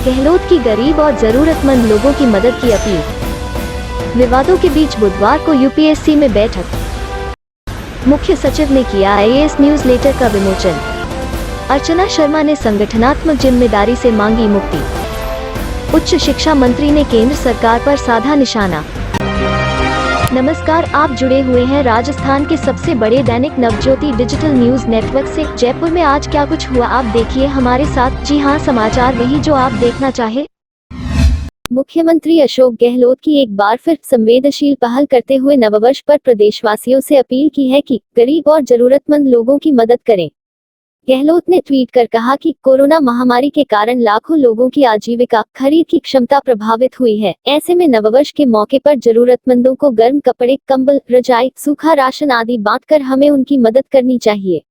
गहलोत की गरीब और जरूरतमंद लोगों की मदद की अपील। विवादों के बीच बुधवार को यूपीएससी में बैठक। मुख्य सचिव ने किया आईएएस न्यूज़लेटर का विमोचन। अर्चना शर्मा ने संगठनात्मक जिम्मेदारी से मांगी मुक्ति। उच्च शिक्षा मंत्री ने केंद्र सरकार पर साधा निशाना। नमस्कार, आप जुड़े हुए हैं राजस्थान के सबसे बड़े Dainik Navjyoti digital news network से। जयपुर में आज क्या कुछ हुआ, आप देखिए हमारे साथ। जी हां, समाचार वही जो आप देखना चाहे। मुख्यमंत्री अशोक गहलोत की एक बार फिर संवेदनशील पहल करते हुए नववर्ष पर प्रदेशवासियों से अपील की है कि गरीब और जरूरतमंद लोगों की मदद करें। गहलोत ने ट्वीट कर कहा कि कोरोना महामारी के कारण लाखों लोगों की आजीविका, खरीद की क्षमता प्रभावित हुई है। ऐसे में नववर्ष के मौके पर जरूरतमंदों को गर्म कपड़े, कंबल, रजाई, सूखा राशन आदि बांटकर हमें उनकी मदद करनी चाहिए।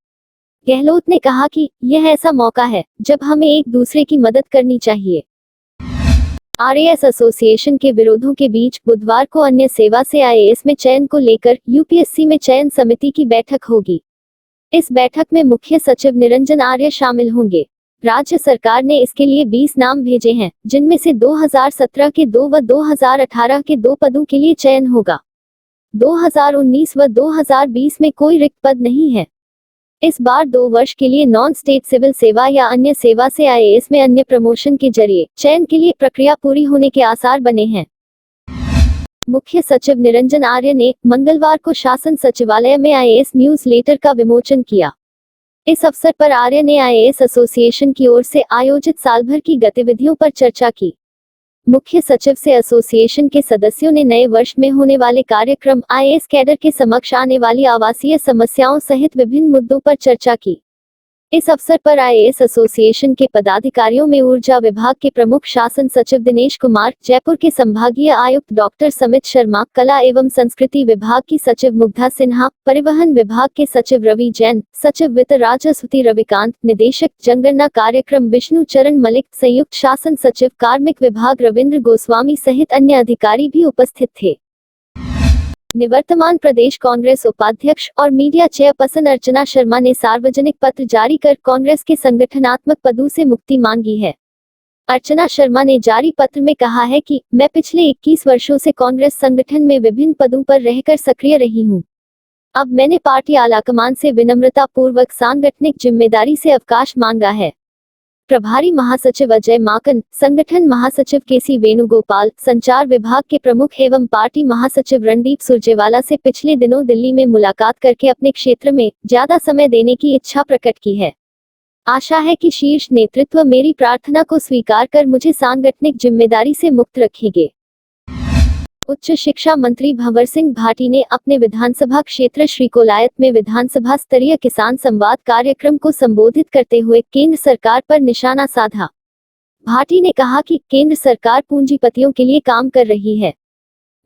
गहलोत ने कहा कि यह ऐसा मौका है जब हमें एक दूसरे की मदद करनी चाहिए। आरएएस एसोसिएशन के विरोधों के बीच बुधवार को अन्य सेवा से आईएएस में चयन को लेकर यूपीएससी में चयन समिति की बैठक होगी। इस बैठक में मुख्य सचिव निरंजन आर्य शामिल होंगे। राज्य सरकार ने इसके लिए 20 नाम भेजे हैं, जिनमें से 2017 के 2 व 2018 के 2 पदों के लिए चयन होगा। 2019 व 2020 में कोई रिक्त पद नहीं है। इस बार 2 वर्ष के लिए नॉन स्टेट सिविल सेवा या अन्य सेवा से आईएएस में अन्य प्रमोशन के जरिए चयन के लिए प्रक्रिया पूरी होने के आसार बने हैं। मुख्य सचिव निरंजन आर्य ने मंगलवार को शासन सचिवालय में आईएएस न्यूज़लेटर का विमोचन किया। इस अवसर पर आर्य ने आईएएस एसोसिएशन की ओर से आयोजित साल भर की गतिविधियों पर चर्चा की। मुख्य सचिव से एसोसिएशन के सदस्यों ने नए वर्ष में होने वाले कार्यक्रम, आईएएस कैडर के समक्ष आने वाली आवासीय समस्याओं सहित विभिन्न मुद्दों पर चर्चा की। इस अवसर पर आईएएस एसोसिएशन के पदाधिकारियों में ऊर्जा विभाग के प्रमुख शासन सचिव दिनेश कुमार, जयपुर के संभागीय आयुक्त डॉक्टर समित शर्मा, कला एवं संस्कृति विभाग की सचिव मुग्धा सिन्हा, परिवहन विभाग के सचिव रवि जैन, सचिव वित्त राजस्वती रविकांत, निदेशक जनगणना कार्यक्रम विष्णु चरण मलिक, संयुक्त शासन सचिव कार्मिक विभाग रविंद्र गोस्वामी सहित अन्य अधिकारी भी उपस्थित थे। निवर्तमान प्रदेश कांग्रेस उपाध्यक्ष और मीडिया चेयरपर्सन अर्चना शर्मा ने सार्वजनिक पत्र जारी कर कांग्रेस के संगठनात्मक पदों से मुक्ति मांगी है। अर्चना शर्मा ने जारी पत्र में कहा है कि मैं पिछले 21 वर्षों से कांग्रेस संगठन में विभिन्न पदों पर रहकर सक्रिय रही हूं। अब मैंने पार्टी आलाकमान से विनम्रता पूर्वक सांगठनिक जिम्मेदारी से अवकाश मांगा है। प्रभारी महासचिव अजय माकन, संगठन महासचिव केसी वेणुगोपाल, संचार विभाग के प्रमुख एवं पार्टी महासचिव रणदीप सुरजेवाला से पिछले दिनों दिल्ली में मुलाकात करके अपने क्षेत्र में ज्यादा समय देने की इच्छा प्रकट की है। आशा है कि शीर्ष नेतृत्व मेरी प्रार्थना को स्वीकार कर मुझे सांगठनिक जिम्मेदारी से मुक्त रखेंगे। उच्च शिक्षा मंत्री भंवर सिंह भाटी ने अपने विधानसभा क्षेत्र श्रीकोलायत में विधानसभा स्तरीय किसान संवाद कार्यक्रम को संबोधित करते हुए केंद्र सरकार पर निशाना साधा। भाटी ने कहा कि केंद्र सरकार पूंजीपतियों के लिए काम कर रही है।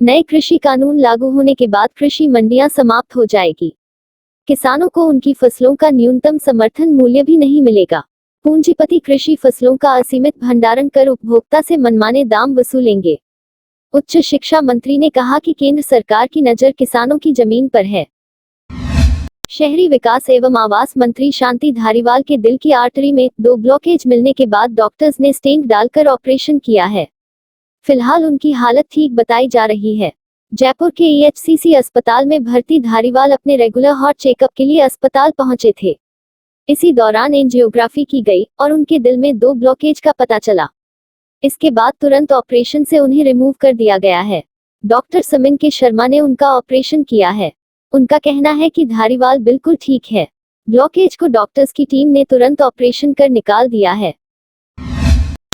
नए कृषि कानून लागू होने के बाद कृषि मंडियां समाप्त हो जाएगी। किसानों को उनकी फसलों का न्यूनतम समर्थन मूल्य भी नहीं मिलेगा। पूंजीपति कृषि फसलों का असीमित भंडारण कर उपभोक्ता से मनमाने दाम वसूलेंगे। उच्च शिक्षा मंत्री ने कहा कि केंद्र सरकार की नजर किसानों की जमीन पर है। शहरी विकास एवं आवास मंत्री शांति धारीवाल के दिल की आर्टरी में 2 ब्लॉकेज मिलने के बाद डॉक्टर्स ने स्टेंट डालकर ऑपरेशन किया है। फिलहाल उनकी हालत ठीक बताई जा रही है। जयपुर के ईएचसीसी अस्पताल में भर्ती धारीवाल अपने रेगुलर हार्ट चेकअप के लिए अस्पताल पहुंचे थे। इसी दौरान एंजियोग्राफी की गई और उनके दिल में 2 ब्लॉकेज का पता चला। इसके बाद तुरंत ऑपरेशन से उन्हें रिमूव कर दिया गया है। डॉक्टर समिन के शर्मा ने उनका ऑपरेशन किया है। उनका कहना है कि धारीवाल बिल्कुल ठीक है। ब्लॉकेज को डॉक्टर्स की टीम ने तुरंत ऑपरेशन कर निकाल दिया है।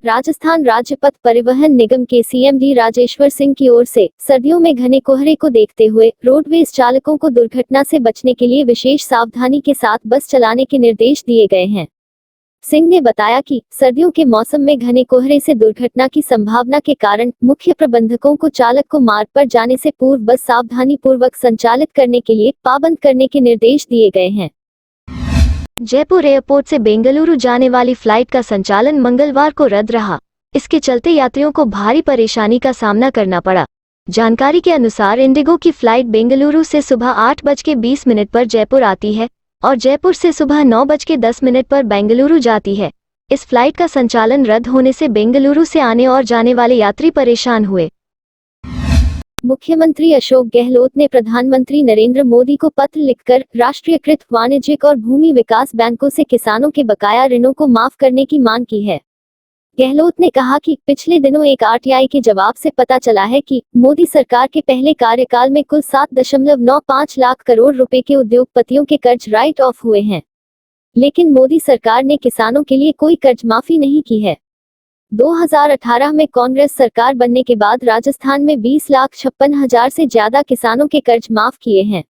राजस्थान राज्य पथ परिवहन निगम के सीएमडी राजेश्वर सिंह की ओर से सर्दियों में घने कोहरे को देखते हुए रोडवेज चालकों को दुर्घटना से बचने के लिए विशेष सावधानी के साथ बस चलाने के निर्देश दिए गए हैं। सिंह ने बताया कि सर्दियों के मौसम में घने कोहरे से दुर्घटना की संभावना के कारण मुख्य प्रबंधकों को चालक को मार्ग पर जाने से पूर्व बस सावधानी पूर्वक संचालित करने के लिए पाबंद करने के निर्देश दिए गए हैं। जयपुर एयरपोर्ट से बेंगलुरु जाने वाली फ्लाइट का संचालन मंगलवार को रद्द रहा। इसके चलते यात्रियों को भारी परेशानी का सामना करना पड़ा। जानकारी के अनुसार इंडिगो की फ्लाइट बेंगलुरु से सुबह 8:20 पर जयपुर आती है और जयपुर से सुबह 9:10 पर बेंगलुरु जाती है। इस फ्लाइट का संचालन रद्द होने से बेंगलुरु से आने और जाने वाले यात्री परेशान हुए। मुख्यमंत्री अशोक गहलोत ने प्रधानमंत्री नरेंद्र मोदी को पत्र लिखकर राष्ट्रीयकृत वाणिज्यिक और भूमि विकास बैंकों से किसानों के बकाया ऋणों को माफ करने की मांग की है। गहलोत ने कहा कि पिछले दिनों एक आरटीआई के जवाब से पता चला है कि मोदी सरकार के पहले कार्यकाल में कुल 7.95 लाख करोड़ रुपए के उद्योगपतियों के कर्ज राइट ऑफ हुए हैं, लेकिन मोदी सरकार ने किसानों के लिए कोई कर्ज माफी नहीं की है। 2018 में कांग्रेस सरकार बनने के बाद राजस्थान में 20,56,000 से ज्यादा किसानों के कर्ज माफ किए हैं।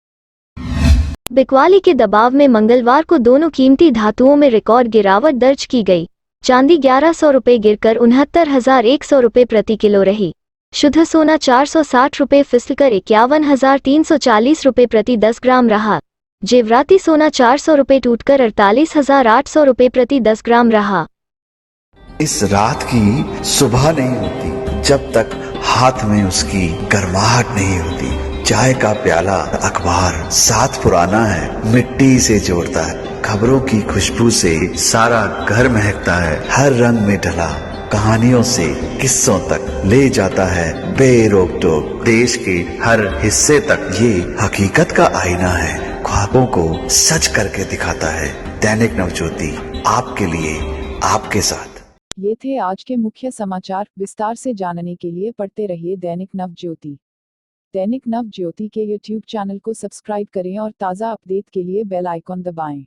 बिकवाली के दबाव में मंगलवार को दोनों कीमती धातुओं में रिकॉर्ड गिरावट दर्ज की गई। चांदी 1100 रुपये गिरकर 69,100 रुपये प्रति किलो रही। शुद्ध सोना 460 रुपये फिसलकर 51,340 रुपये प्रति 10 ग्राम रहा। जेवराती सोना 400 रुपये टूटकर 48,800 रुपये प्रति 10 ग्राम रहा। इस रात की सुबह नहीं होती जब तक हाथ में उसकी गर्माहट नहीं होती। चाय का प्याला, अखबार साथ पुराना है, मिट्टी से जोड़ता है। खबरों की खुशबू से सारा घर महकता है। हर रंग में ढला कहानियों से किस्सों तक ले जाता है बेरोक टोक। देश के हर हिस्से तक ये हकीकत का आईना है। ख्वाबों को सच करके दिखाता है। दैनिक नवज्योति, आपके लिए, आपके साथ। ये थे आज के मुख्य समाचार। विस्तार से जानने के लिए पढ़ते रहिए दैनिक नवज्योति। दैनिक नवज्योति के YouTube चैनल को सब्सक्राइब करें और ताज़ा अपडेट के लिए बेल आइकॉन दबाएं।